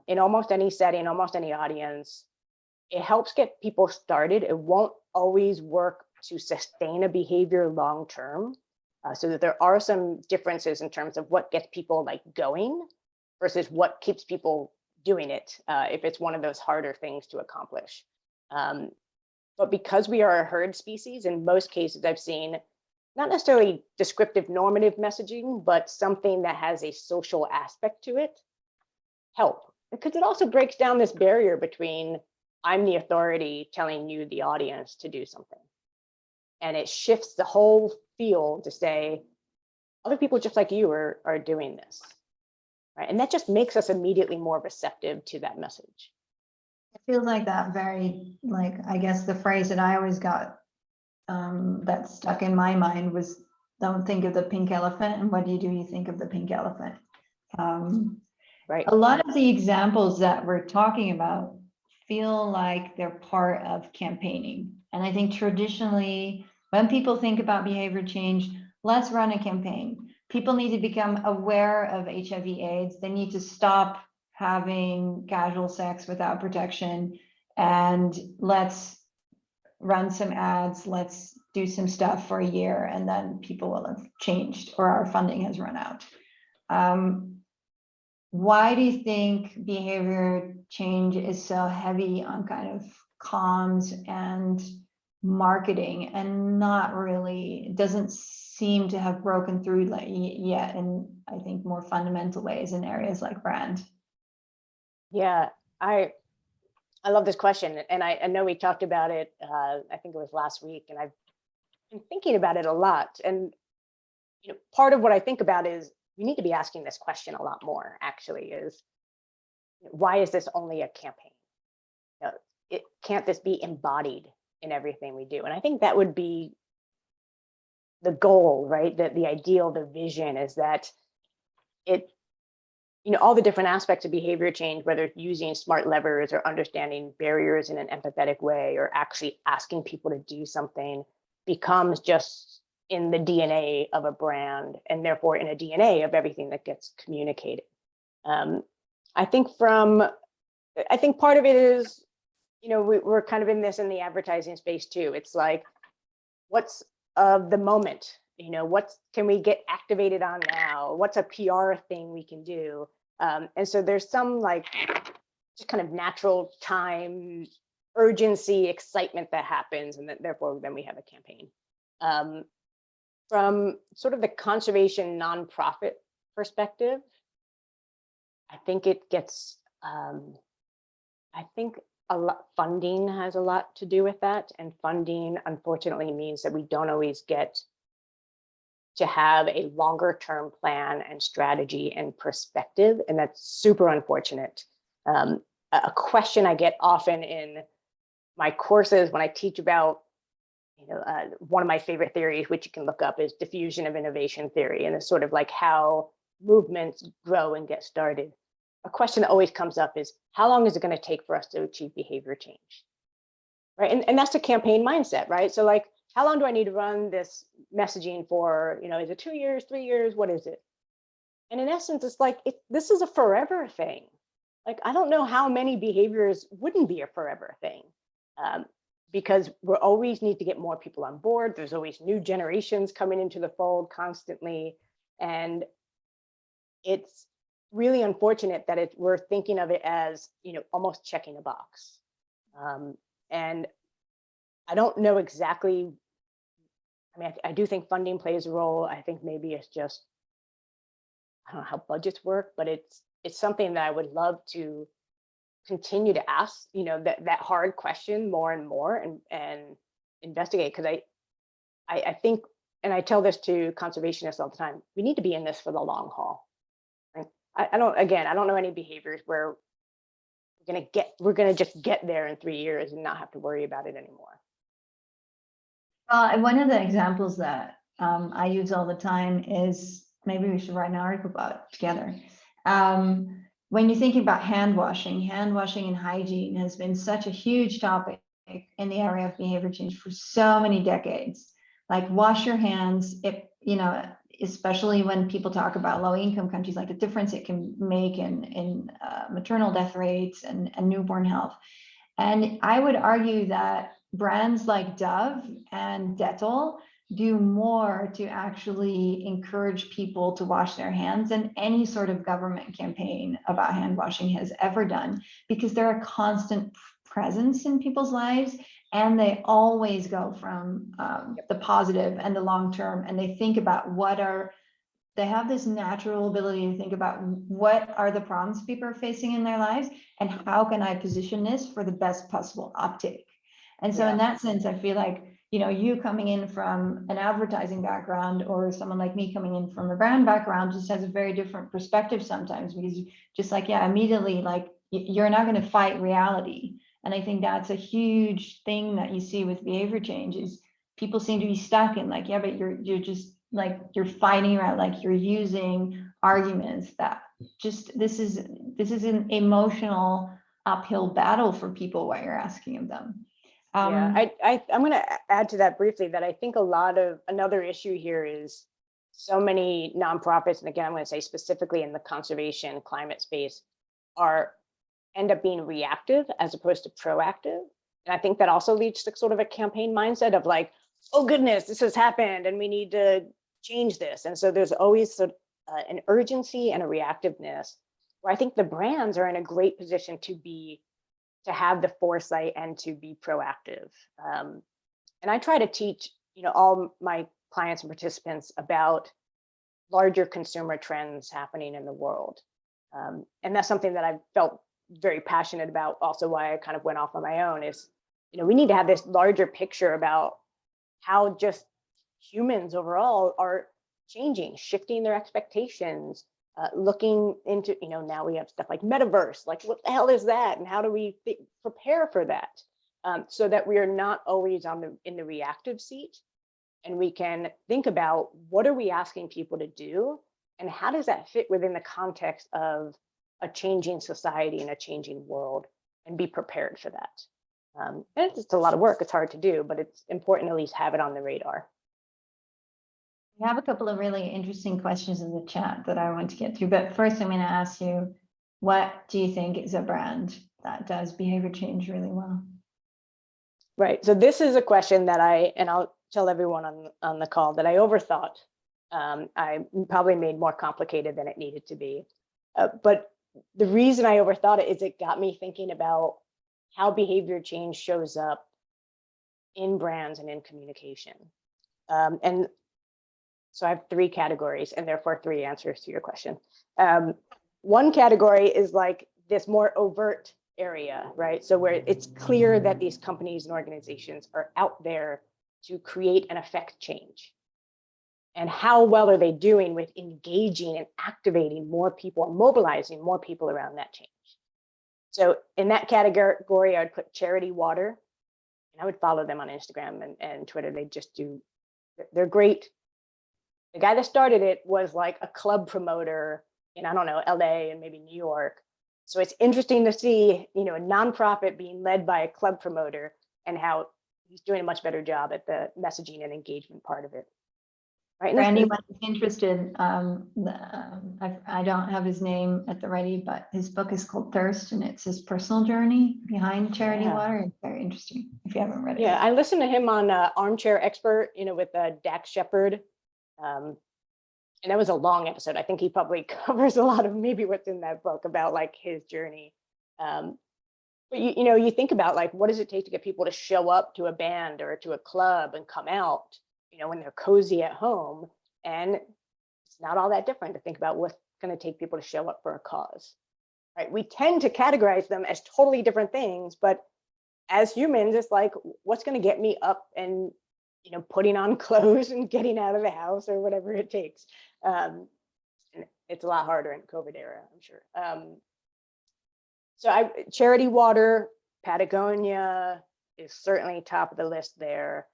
In almost any setting, almost any audience, it helps get people started. It won't always work to sustain a behavior long term. So that there are some differences in terms of what gets people like going versus what keeps people doing it, if it's one of those harder things to accomplish. But because we are a herd species, in most cases I've seen not necessarily descriptive normative messaging, but something that has a social aspect to it help. Because it also breaks down this barrier between I'm the authority telling you, the audience, to do something. And it shifts the whole field to say, other people just like you are doing this. Right? And that just makes us immediately more receptive to that message. It feels like that very, like, I guess the phrase that I always got that stuck in my mind was, don't think of the pink elephant, and what do? You think of the pink elephant. Right. A lot of the examples that we're talking about feel like they're part of campaigning. And I think traditionally, when people think about behavior change, let's run a campaign. People need to become aware of HIV/AIDS. They need to stop having casual sex without protection, and let's run some ads, let's do some stuff for a year, and then people will have changed, or our funding has run out. Why do you think behavior change is so heavy on kind of comms and marketing, and not really, doesn't seem to have broken through yet in, I think, more fundamental ways in areas like brand? Yeah, I love this question. And I know we talked about it, I think it was last week, and I've been thinking about it a lot. And you know, part of what I think about is we need to be asking this question a lot more, actually, is why is this only a campaign? You know, can't this be embodied in everything we do? And I think that would be the goal, right? That the ideal, the vision is that it, you know, all the different aspects of behavior change, whether it's using smart levers or understanding barriers in an empathetic way, or actually asking people to do something, becomes just in the DNA of a brand, and therefore in a DNA of everything that gets communicated. I think part of it is, you know, we're kind of in the advertising space too. It's like, what's of the moment? You know, what can we get activated on now? What's a PR thing we can do? And so there's some like just kind of natural time, urgency, excitement that happens, and that therefore then we have a campaign. From sort of the conservation nonprofit perspective, I think it gets, I think a lot, funding has a lot to do with that. And funding, unfortunately, means that we don't always get to have a longer term plan and strategy and perspective. And that's super unfortunate. A question I get often in my courses when I teach about, one of my favorite theories, which you can look up, is diffusion of innovation theory. And it's sort of like how movements grow and get started. A question that always comes up is, how long is it going to take for us to achieve behavior change? Right. And that's a campaign mindset, right? So like, how long do I need to run this messaging for? Is it 2 years, 3 years? What is it? And in essence, it's like, this is a forever thing. Like, I don't know how many behaviors wouldn't be a forever thing, because we always need to get more people on board. There's always new generations coming into the fold constantly. And it's really unfortunate that we're thinking of it as, almost checking a box. And I don't know exactly. I mean, I do think funding plays a role. I think maybe it's just, I don't know how budgets work, but it's something that I would love to continue to ask, that hard question more and more, and investigate. Because I think, and I tell this to conservationists all the time, we need to be in this for the long haul. Right? I don't know any behaviors where we're gonna just get there in 3 years and not have to worry about it anymore. One of the examples that I use all the time is, maybe we should write an article about it together. When you're thinking about hand washing and hygiene has been such a huge topic in the area of behavior change for so many decades. Like, wash your hands, especially when people talk about low income countries, like the difference it can make in maternal death rates and newborn health. And I would argue that brands like Dove and Dettol do more to actually encourage people to wash their hands than any sort of government campaign about hand washing has ever done, because they're a constant presence in people's lives, and they always go from the positive and the long term, and they think about they have this natural ability to think about what are the problems people are facing in their lives, and how can I position this for the best possible uptake. And so in that sense, I feel like, you coming in from an advertising background, or someone like me coming in from a brand background, just has a very different perspective sometimes, because just like, immediately, like, you're not going to fight reality. And I think that's a huge thing that you see with behavior change, is people seem to be stuck in like, but you're just like, you're fighting around, like you're using arguments that just, this is an emotional uphill battle for people, what you're asking of them. I'm going to add to that briefly, that I think another issue here is so many nonprofits, and again, I'm going to say specifically in the conservation climate space, end up being reactive as opposed to proactive. And I think that also leads to sort of a campaign mindset of like, oh goodness, this has happened and we need to change this. And so there's always an urgency and a reactiveness, where I think the brands are in a great position to have the foresight and to be proactive. And I try to teach, all my clients and participants about larger consumer trends happening in the world. And that's something that I've felt very passionate about, also why I kind of went off on my own, is, we need to have this larger picture about how just humans overall are changing, shifting their expectations, looking into, now we have stuff like metaverse, like what the hell is that? And how do we prepare for that? So that we are not always in the reactive seat, and we can think about, what are we asking people to do? And how does that fit within the context of a changing society and a changing world, and be prepared for that? And it's a lot of work, it's hard to do, but it's important to at least have it on the radar. We have a couple of really interesting questions in the chat that I want to get through, but first I'm going to ask you, what do you think is a brand that does behavior change really well? Right, so this is a question that I'll tell everyone on the call that I overthought. I probably made more complicated than it needed to be. But the reason I overthought it is it got me thinking about how behavior change shows up in brands and in communication. And So I have three categories and therefore three answers to your question. One category is like this more overt area, right? So where it's clear that these companies and organizations are out there to create and affect change. And how well are they doing with engaging and activating more people and mobilizing more people around that change? So in that category, I would put Charity Water, and I would follow them on Instagram and Twitter. They just do, they're great. The guy that started it was like a club promoter in, I don't know, LA and maybe New York. So it's interesting to see, you know, a nonprofit being led by a club promoter and how he's doing a much better job at the messaging and engagement part of it. Right. For anyone who's interested, I don't have his name at the ready, but his book is called Thirst, and it's his personal journey behind Charity Water. It's very interesting if you haven't read it. Yeah, I listened to him on Armchair Expert, you know, with Dax Shepard. And that was a long episode. I think he probably covers a lot of maybe what's in that book about like his journey. But you know, you think about like, what does it take to get people to show up to a band or to a club and come out, you know, when they're cozy at home? And it's not all that different to think about what's going to take people to show up for a cause, right? We tend to categorize them as totally different things, but as humans, it's like, what's going to get me up and, you know, putting on clothes and getting out of the house or whatever it takes. And it's a lot harder in COVID era, I'm sure. So Charity Water, Patagonia is certainly top of the list there.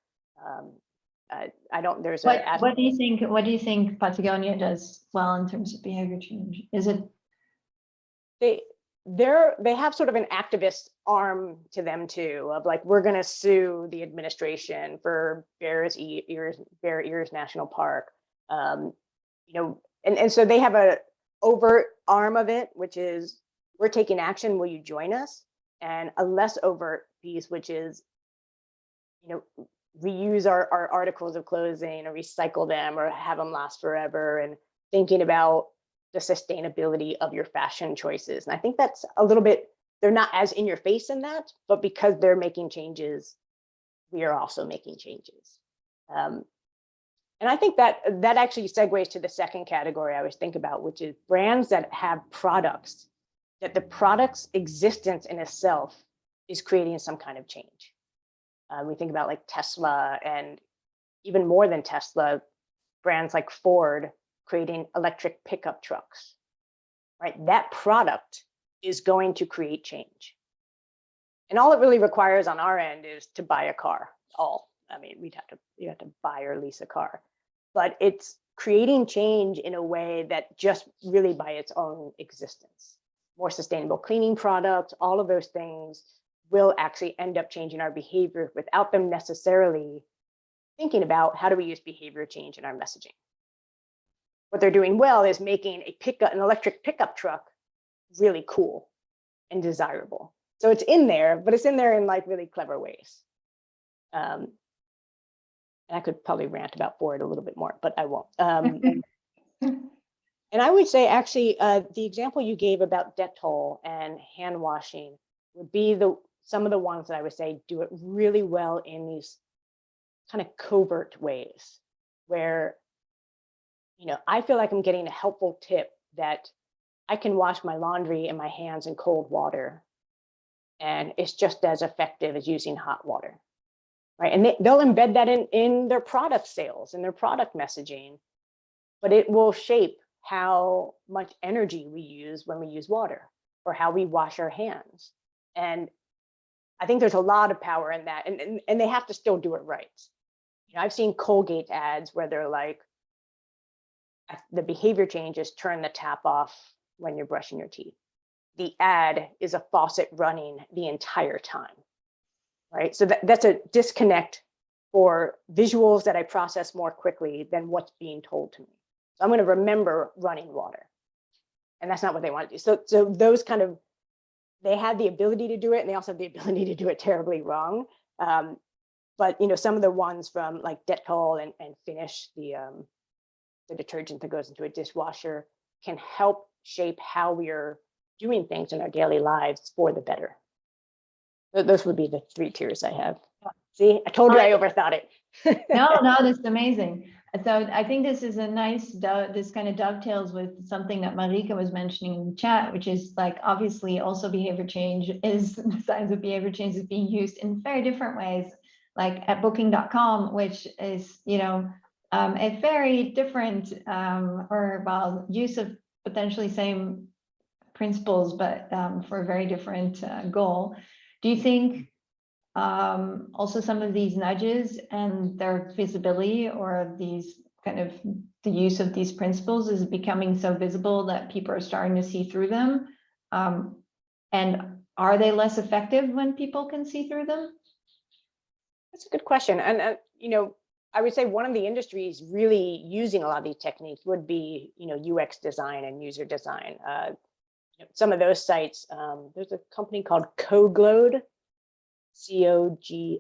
I don't, there's what do you think Patagonia does well in terms of behavior change? Is it they have sort of an activist arm to them too, of like, we're going to sue the administration for Bear Ears National Park. You know, and so they have a overt arm of it, which is, we're taking action, will you join us? And a less overt piece, which is, you know, reuse our articles of clothing or recycle them or have them last forever, and thinking about the sustainability of your fashion choices. And I think that's a little bit, they're not as in your face in that, but because they're making changes, we are also making changes. And I think that actually segues to the second category I always think about, which is brands that have products, that the product's existence in itself is creating some kind of change. We think about like Tesla, and even more than Tesla, brands like Ford creating electric pickup trucks, right? That product is going to create change. And all it really requires on our end is to buy a car. I mean, you have to buy or lease a car, but it's creating change in a way that just really by its own existence, more sustainable cleaning products, all of those things will actually end up changing our behavior without them necessarily thinking about how do we use behavior change in our messaging. What they're doing well is making an electric pickup truck really cool and desirable. So it's in there, but it's in there in like really clever ways. And I could probably rant about Ford a little bit more, but I won't. And I would say actually the example you gave about Dettol and hand washing would be some of the ones that I would say do it really well in these kind of covert ways where, you know, I feel like I'm getting a helpful tip that I can wash my laundry in my hands in cold water, and it's just as effective as using hot water, right? And they'll embed that in their product sales and their product messaging, but it will shape how much energy we use when we use water or how we wash our hands. And I think there's a lot of power in that, and they have to still do it right. You know, I've seen Colgate ads where they're like, the behavior change is turn the tap off when you're brushing your teeth. The ad is a faucet running the entire time, right? So that's a disconnect for visuals that I process more quickly than what's being told to me. So I'm going to remember running water, and that's not what they want to do. So those kind of, they have the ability to do it, and they also have the ability to do it terribly wrong. But you know, some of the ones from like Dettol and Finish, the detergent that goes into a dishwasher, can help shape how we are doing things in our daily lives for the better. Those would be the three tiers I have. See, I told you I overthought it. No, this is amazing. So I think this is a nice, this kind of dovetails with something that Marika was mentioning in the chat, which is like, obviously also behavior change is, the science of behavior change is being used in very different ways, like at booking.com, which is, a very different, or well, use of potentially same principles, but for a very different goal. Do you think also some of these nudges and their visibility, or these kind of the use of these principles, is becoming so visible that people are starting to see through them? And are they less effective when people can see through them? That's a good question. And, I would say one of the industries really using a lot of these techniques would be, UX design and user design. Some of those sites, there's a company called Coglode, Coglode,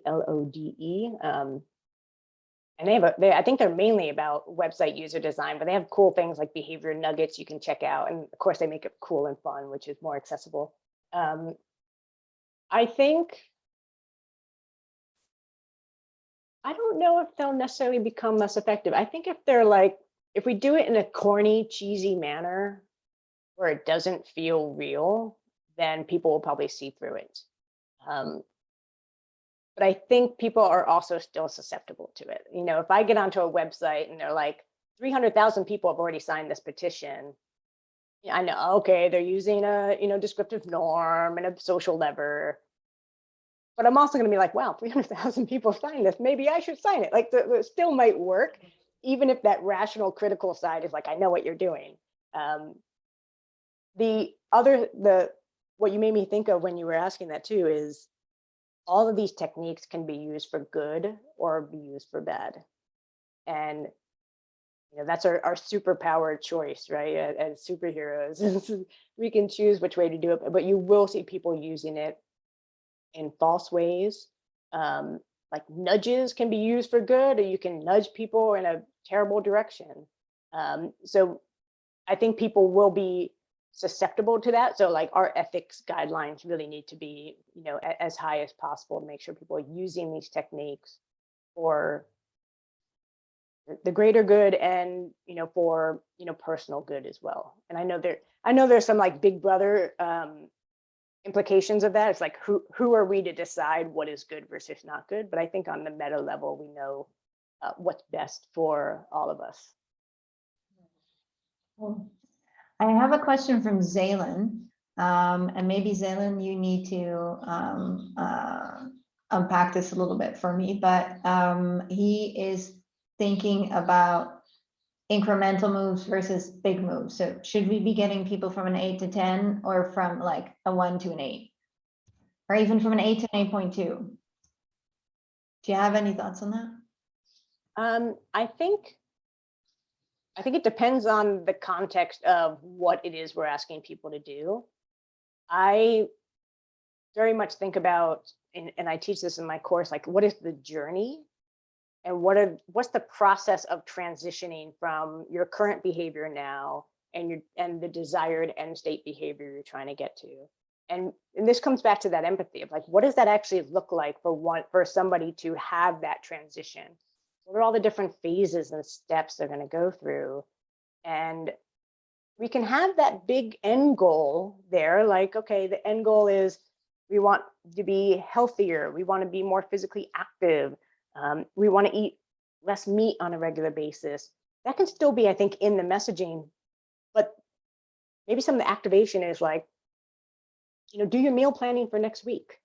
and I think they're mainly about website user design, but they have cool things like behavior nuggets you can check out. And of course they make it cool and fun, which is more accessible. I don't know if they'll necessarily become less effective. I think if we do it in a corny, cheesy manner where it doesn't feel real, then people will probably see through it. But I think people are also still susceptible to it. If I get onto a website and they're like, 300,000 people have already signed this petition, I know, okay, they're using a, descriptive norm and a social lever. But I'm also going to be like, wow, 300,000 people signed this. Maybe I should sign it. Like, it still might work, even if that rational, critical side is like, I know what you're doing. What you made me think of when you were asking that too is all of these techniques can be used for good or be used for bad. And that's our superpowered choice, right? As superheroes, we can choose which way to do it, but you will see people using it in false ways. Like nudges can be used for good, or you can nudge people in a terrible direction. So I think people will be susceptible to that. So like our ethics guidelines really need to be, as high as possible to make sure people are using these techniques for the greater good and, for, personal good as well. And I know there's some like big brother implications of that. It's like, who are we to decide what is good versus not good? But I think on the meta level, we know what's best for all of us. Cool. I have a question from Zaylin, and maybe Zaylin, you need to unpack this a little bit for me, but he is thinking about incremental moves versus big moves. So should we be getting people from an 8 to 10, or from like a 1 to an 8, or even from an 8 to an 8.2? Do you have any thoughts on that? I think it depends on the context of what it is we're asking people to do. I very much think about, and I teach this in my course, like what is the journey and what's the process of transitioning from your current behavior now and the desired end state behavior you're trying to get to. And this comes back to that empathy of like, what does that actually look like for somebody to have that transition? What are all the different phases and steps they're going to go through? And we can have that big end goal there. Like, okay, the end goal is we want to be healthier. We want to be more physically active. We want to eat less meat on a regular basis. That can still be, I think, in the messaging, but maybe some of the activation is like, do your meal planning for next week.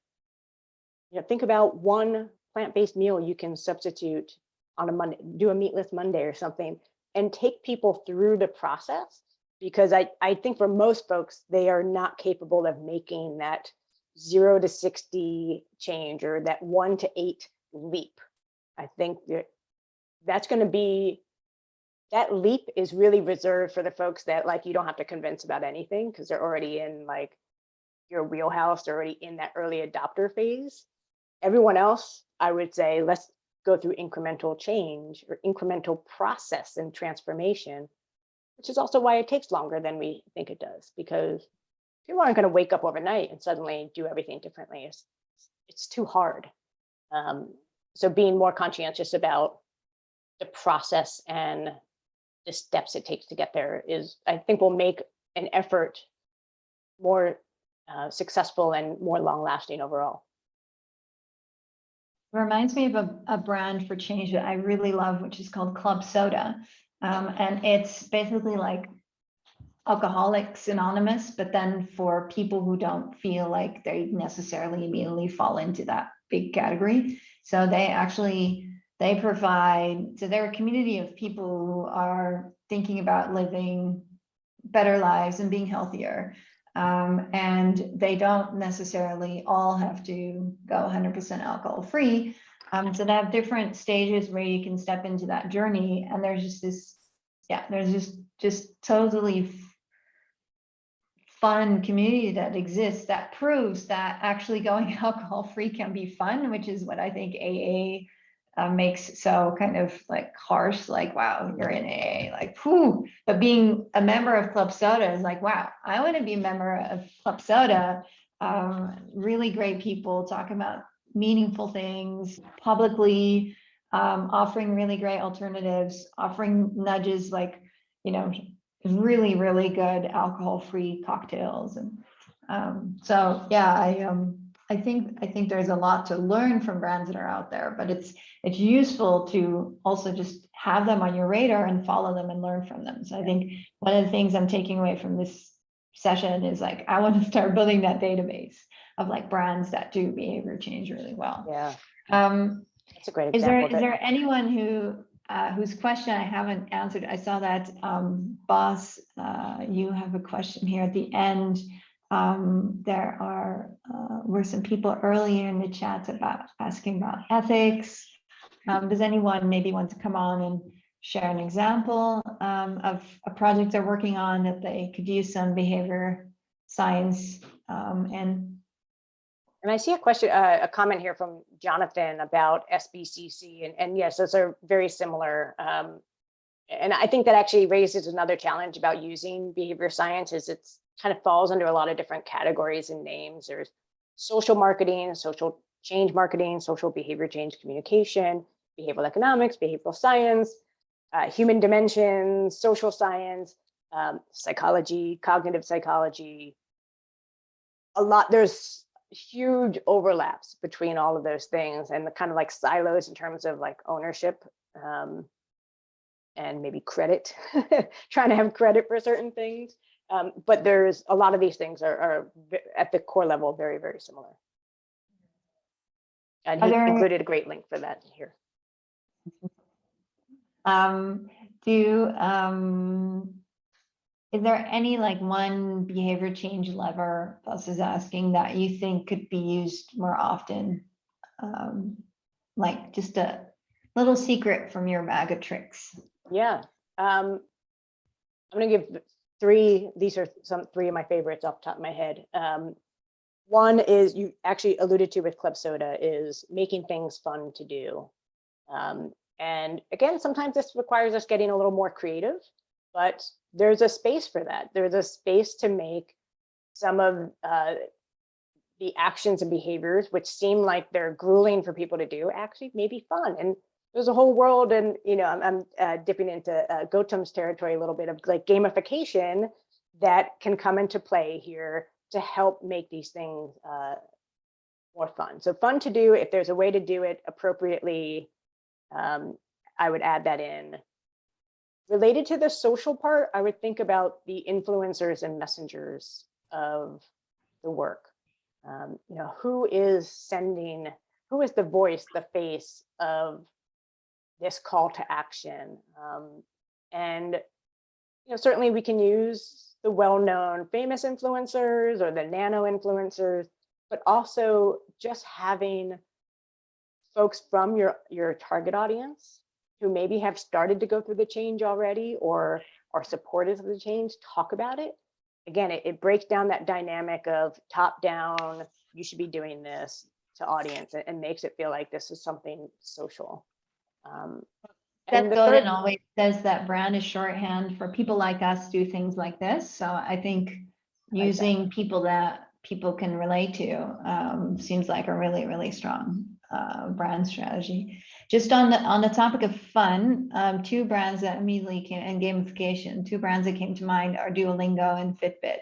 Think about one plant-based meal you can substitute on a Monday, do a meatless Monday or something, and take people through the process, because I think for most folks, they are not capable of making that 0 to 60 change or that 1 to 8 leap. I think that's going to be, that leap is really reserved for the folks that like you don't have to convince about anything because they're already in like your wheelhouse, they're already in that early adopter phase. Everyone else, I would say, let's go through incremental change or incremental process and transformation, which is also why it takes longer than we think it does, because people aren't going to wake up overnight and suddenly do everything differently. It's too hard. So being more conscientious about the process and the steps it takes to get there is, I think, will make an effort more successful and more long lasting overall. Reminds me of a brand for change that I really love, which is called Club Soda. And it's basically like Alcoholics Anonymous, but then for people who don't feel like they necessarily immediately fall into that big category. So they provide, so they're a community of people who are thinking about living better lives and being healthier. And they don't necessarily all have to go 100% alcohol free. So they have different stages where you can step into that journey. And there's just this, there's just totally fun community that exists that proves that actually going alcohol free can be fun, which is what I think AA makes so kind of like harsh, like, wow, you're in AA, like, whew. But being a member of Club Soda is like, wow, I want to be a member of Club Soda. Really great people talking about meaningful things publicly, offering really great alternatives, offering nudges, like, you know, really, really good alcohol-free cocktails. And so, yeah, I think there's a lot to learn from brands that are out there, but it's useful to also just have them on your radar and follow them and learn from them. So I think one of the things I'm taking away from this session is like, I want to start building that database of like brands that do behavior change really well. Yeah. That's a great example. Is there anyone whose question I haven't answered? I saw that Boss, you have a question here at the end. There were some people earlier in the chat about asking about ethics. Does anyone maybe want to come on and share an example of a project they're working on that they could use some behavior science And I see a question, a comment here from Jonathan about SBCC, and yes, those are very similar. And I think that actually raises another challenge about using behavior science, is it's kind of falls under a lot of different categories and names. There's social marketing, social change marketing, social behavior change communication, behavioral economics, behavioral science, human dimensions, social science, psychology, cognitive psychology. There's huge overlaps between all of those things, and the kind of like silos in terms of like ownership and maybe credit, trying to have credit for certain things. But there's a lot of these things are at the core level very, very similar. And he included a great link for that here. Is there any like one behavior change lever, Buzz is asking, that you think could be used more often? Like just a little secret from your bag of tricks. Yeah. I'm going to give three. These are three of my favorites off the top of my head. One is, you actually alluded to with Club Soda, is making things fun to do. And again, sometimes this requires us getting a little more creative, but there's a space for that. There's a space to make some of the actions and behaviors, which seem like they're grueling for people to do, actually maybe fun. And there's a whole world, and I'm dipping into Gautam's territory a little bit, of like gamification that can come into play here to help make these things more fun. So fun to do, if there's a way to do it appropriately, I would add that in. Related to the social part, I would think about the influencers and messengers of the work. Who is the voice, the face of this call to action? And certainly we can use the well-known famous influencers or the nano influencers, but also just having folks from your target audience who maybe have started to go through the change already or are supportive of the change talk about it. Again, it breaks down that dynamic of top down, you should be doing this, to audience, and makes it feel like this is something social. Seth Godin always says that brand is shorthand for people like us do things like this. So I think using people that people can relate to seems like a really, really strong brand strategy. Just on the topic of fun, two brands that immediately came, and gamification, two brands that came to mind are Duolingo and Fitbit.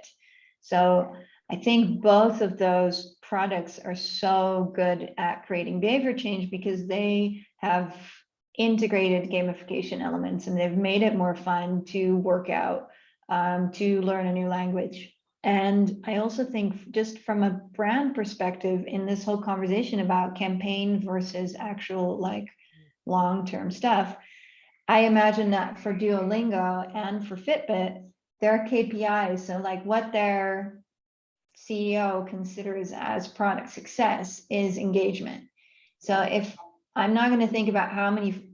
So I think both of those products are so good at creating behavior change because they have integrated gamification elements and they've made it more fun to work out, to learn a new language. And I also think just from a brand perspective in this whole conversation about campaign versus actual like long-term stuff, I imagine that for Duolingo and for Fitbit, their KPIs, so like what their CEO considers as product success is engagement. So if I'm not going to think about how many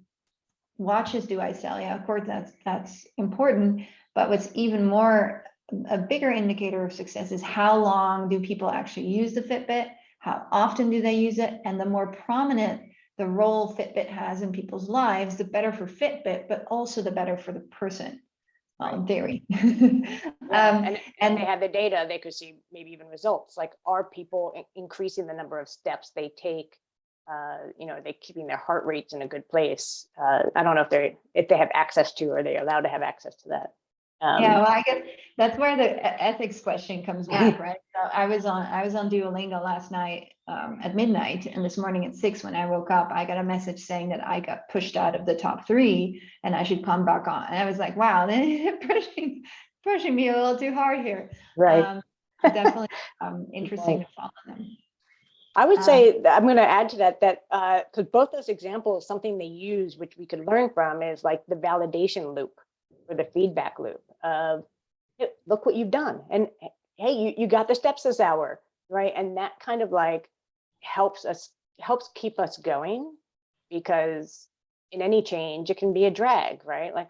watches do I sell, yeah, of course that's important, but what's even more a bigger indicator of success is how long do people actually use the Fitbit, how often do they use it, and the more prominent the role Fitbit has in people's lives, the better for Fitbit, but also the better for the person. Theory. And they had the data, they could see maybe even results, like are people increasing the number of steps they take? You know, are they keeping their heart rates in a good place? I don't know if they have access to, or are they allowed to have access to that? Yeah, well, I guess that's where the ethics question comes back, right? So I was on Duolingo last night at midnight, and this morning at 6 when I woke up, I got a message saying that I got pushed out of the top 3 and I should come back on. And I was like, wow, they're pushing me a little too hard here. Right. Definitely interesting to follow them. I would say I'm going to add to that because both those examples, something they use, which we could learn from, is like the validation loop or the feedback loop of, hey, look what you've done, and hey, you got the steps this hour, right? And that kind of like helps keep us going, because in any change it can be a drag, right? Like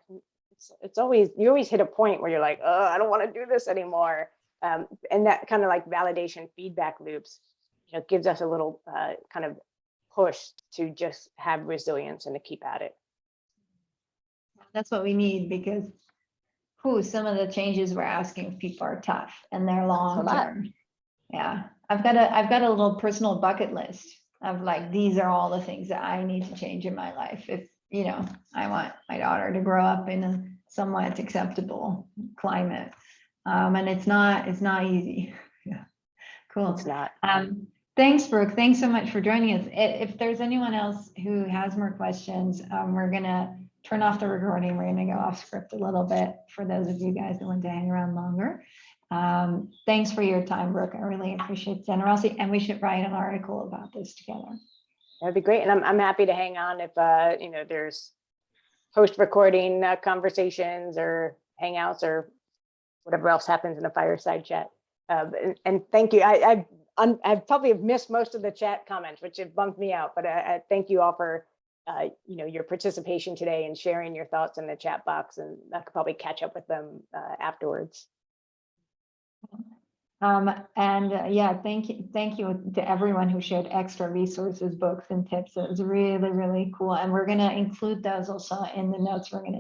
it's always, you always hit a point where you're like, oh, I don't want to do this anymore, and that kind of like validation feedback loops, you know, gives us a little kind of push to just have resilience and to keep at it. That's what we need, because some of the changes we're asking of people are tough and they're long term. Yeah, I've got a little personal bucket list of like, these are all the things that I need to change in my life if, you know, I want my daughter to grow up in a somewhat acceptable climate. And it's not easy. Yeah, cool. It's not. Thanks, Brooke. Thanks so much for joining us. If there's anyone else who has more questions, we're gonna turn off the recording. We're gonna go off script a little bit for those of you guys that want to hang around longer. Thanks for your time, Brooke. I really appreciate the generosity, and we should write an article about this together. That'd be great, and I'm happy to hang on if you know, there's post-recording conversations or hangouts or whatever else happens in a fireside chat. And thank you. I probably have missed most of the chat comments, which have bumped me out, but I thank you all for you know, your participation today and sharing your thoughts in the chat box, and I could probably catch up with them afterwards. Yeah, thank you to everyone who shared extra resources, books, and tips. It was really, really cool, and we're going to include those also in the notes we're going to